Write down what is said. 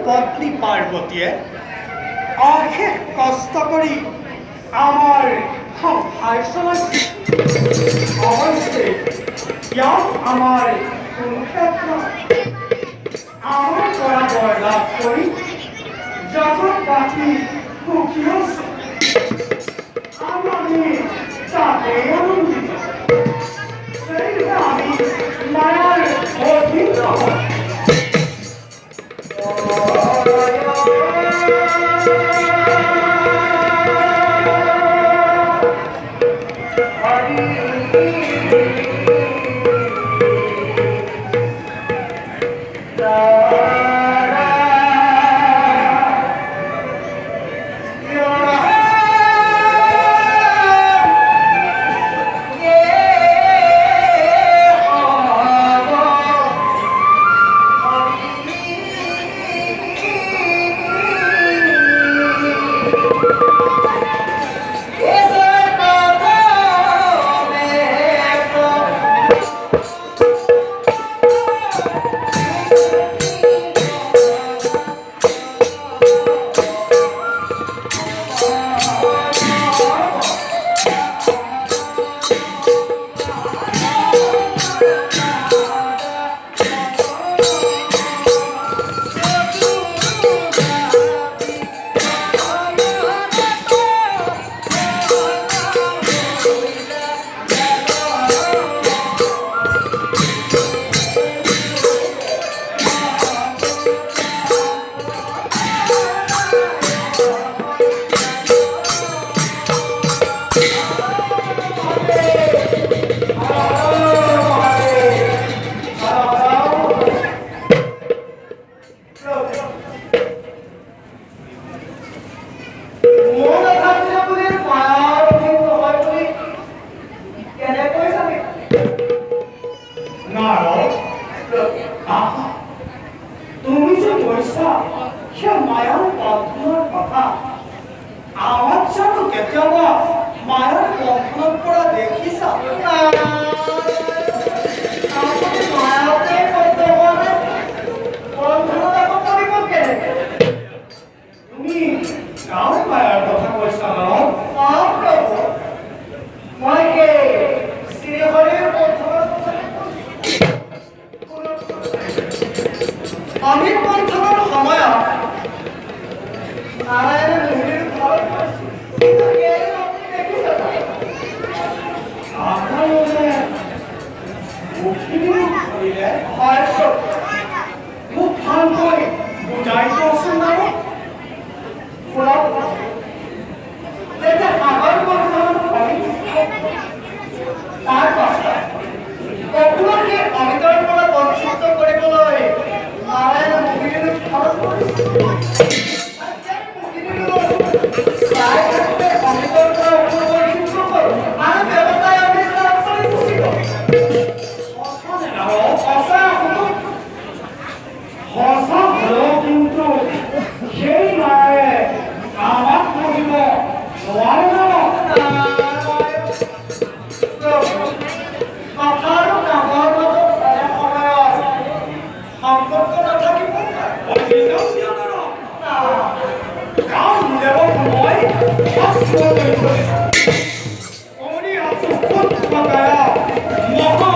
পত্নী পাৰ্বতীয়ে অশেষ কষ্ট কৰি আমাৰ সংসাৰ চলাইছে। অৱশ্যে ইয়াত আমাৰ কুৰুক্ষেত্ৰ আমাৰ পৰা বৰ লাভ কৰি জগতবাসী সুখী হৈছে। আমি তাতে আনন্দিত। সেয়েহে আমি মায়াৰ অধীন নহয়। তুমি যে কৈছা সেই মায়াৰ বন্ধনৰ কথা, আমাক জানো কেতিয়াবা মায়াৰ বন্ধনৰ পৰা দেখিছা? তুমি গাঁৱৰ মায়াৰ কথা কৈছা ন? মই শ্ৰীহৰিৰ আমি বন্ধনৰ সময়ত নাৰায়ণে মুহিৰ ঘৰত মোক ভালকৈ বুজাই দিয়কচোন বাৰু। যেতিয়া সাগৰ বন্ধন হয় তাৰ পাছত অসুৰকে অমিতৰ পৰা বঞ্চিত কৰিবলৈ নাৰায়ণে মুহিৰ ঘৰত অমিতৰ পৰা অসুৰ বঞ্চিত হ'ল আৰু দেৱতাই অমিতাৰ কৰি গুচি গ'ল। সঁচা হলেও কিন্তু সেই মায়ে আমাক পঢ়িব নোৱাৰে ন। কথাৰো কামৰ মাজত সময়ত সম্পৰ্ক নাথাকিব। কাৰণ দেৱক মই মহা